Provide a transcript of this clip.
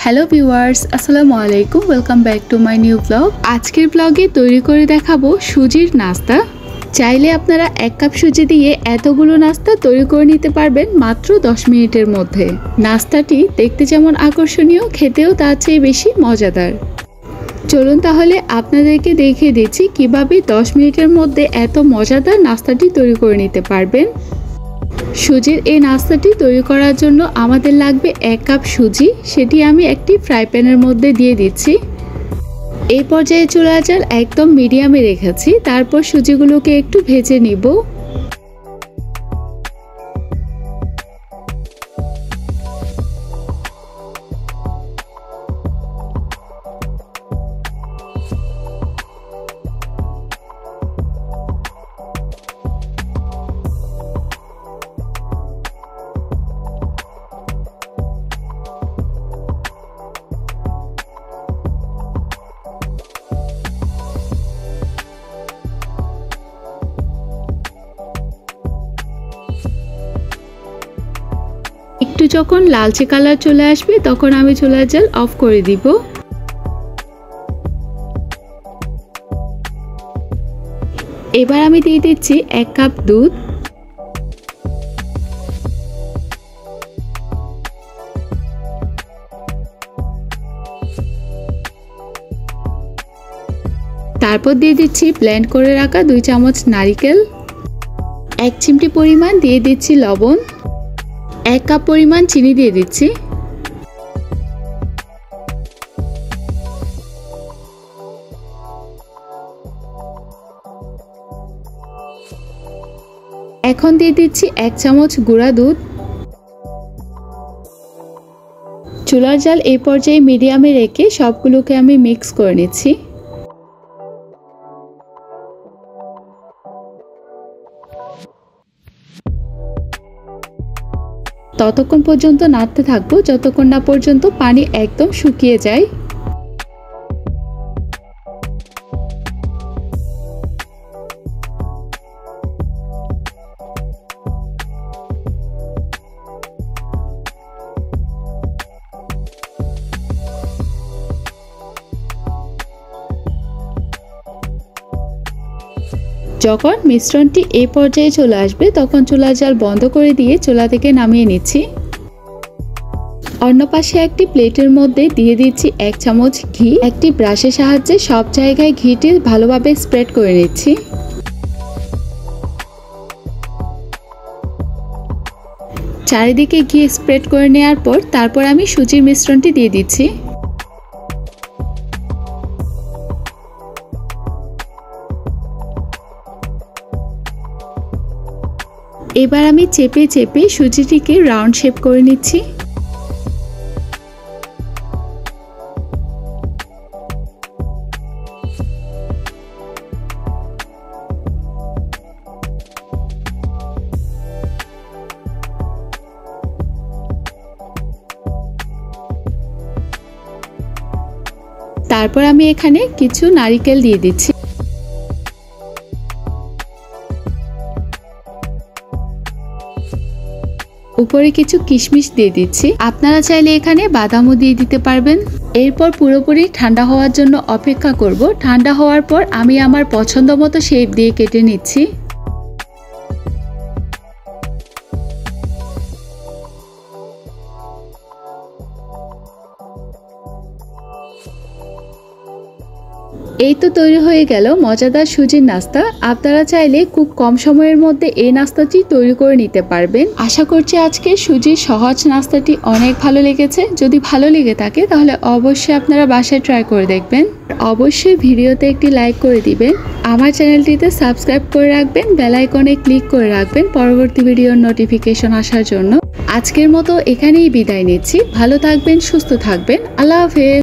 Hello viewers, আসসালামু আলাইকুম। Welcome back to my new blog. আজকের ব্লগে তৈরি করে দেখাবো সুজির নাস্তা। চাইলে আপনারা 1 কাপ সুজি দিয়ে এতগুলো নাস্তা তৈরি করে নিতে পারবেন মাত্র 10 মিনিটের মধ্যে। নাস্তাটি দেখতে যেমন আকর্ষণীয়, খেতেও তার চেয়ে বেশি মজাদার। চলুন তাহলে আপনাদেরকে দেখিয়ে দিচ্ছি কিভাবে 10 মিনিটের মধ্যে এত মজাদার নাস্তাটি তৈরি করে নিতে পারবেন। সুজির এই নাস্তাটি তৈরি করার জন্য আমাদের লাগবে 1 কাপ সুজি। সেটি আমি একটি ফ্রাই প্যানের মধ্যে দিয়ে দিচ্ছি। এই পর্যায়ে চুলার জাল একদম মিডিয়ামে রেখেছি। তারপর সুজিগুলোকে একটু ভেজে নিব। একটু যখন লালচে কালার চলে আসবে তখন আমি চুলার জাল অফ করে দিব। এবার আমি দিয়ে দিচ্ছি 1 কাপ দুধ। তারপর দিয়ে দিচ্ছি ব্লেন্ড করে রাখা 2 চামচ নারকেল। 1 চিমটি পরিমাণ দিয়ে দিচ্ছি লবণ। 1 কাপ পরিমাণ চিনি দিয়ে দিচ্ছি। এখন দিয়ে দিচ্ছি 1 চামচ গুঁড়া দুধ। চুলার জাল এই পর্যায়ে মিডিয়ামে রেখে সবগুলোকে আমি মিক্স করে নিচ্ছি। ততক্ষণ পর্যন্ত নাড়তে থাকবো যতক্ষণ না পর্যন্ত পানি একদম শুকিয়ে যায়। যখন মিশ্রণটি এই পর্যায়ে চলে আসবে তখন চুলার জাল বন্ধ করে দিয়ে চুলা থেকে নামিয়ে নিচ্ছি। অন্য পাশে একটি প্লেটের মধ্যে দিয়ে দিচ্ছি 1 চামচ ঘি। একটি ব্রাশের সাহায্যে সব জায়গায় ঘিটি ভালোভাবে স্প্রেড করে নিচ্ছি। চারিদিকে ঘি স্প্রেড করে নেওয়ার পর তারপর আমি সুজির মিশ্রণটি দিয়ে দিচ্ছি। এবার আমি চেপে চেপে সুজিটিকে রাউন্ড শেপ করে নিচ্ছি। তারপর আমি এখানে কিছু নারকেল দিয়ে দিচ্ছি। উপরে কিছু কিশমিশ দিয়ে দিচ্ছি। আপনারা চাইলে এখানে বাদামও দিয়ে দিতে পারবেন। এরপর পুরোপুরি ঠান্ডা হওয়ার জন্য অপেক্ষা করব। ঠান্ডা হওয়ার পর আমি আমার পছন্দ মতো শেপ দিয়ে কেটে নিচ্ছি। এই তো তৈরি হয়ে গেল মজাদার সুজির নাস্তা। আপনারা চাইলে খুব কম সময়ের মধ্যে এই নাস্তাটি তৈরি করে নিতে পারবেন। আশা করছি আজকে সুজির সহজ নাস্তাটি অনেক ভালো লেগেছে। যদি ভালো লেগে থাকে তাহলে অবশ্যই আপনারা বাসায় ট্রাই করে দেখবেন। অবশ্যই ভিডিওতে একটি লাইক করে দিবেন। আমার চ্যানেলটিতে সাবস্ক্রাইব করে রাখবেন। বেল আইকনে ক্লিক করে রাখবেন পরবর্তী ভিডিওর নোটিফিকেশন আসার জন্য। আজকের মতো এখানেই বিদায় নিচ্ছি। ভালো থাকবেন, সুস্থ থাকবেন। আল্লাহ হাফেজ।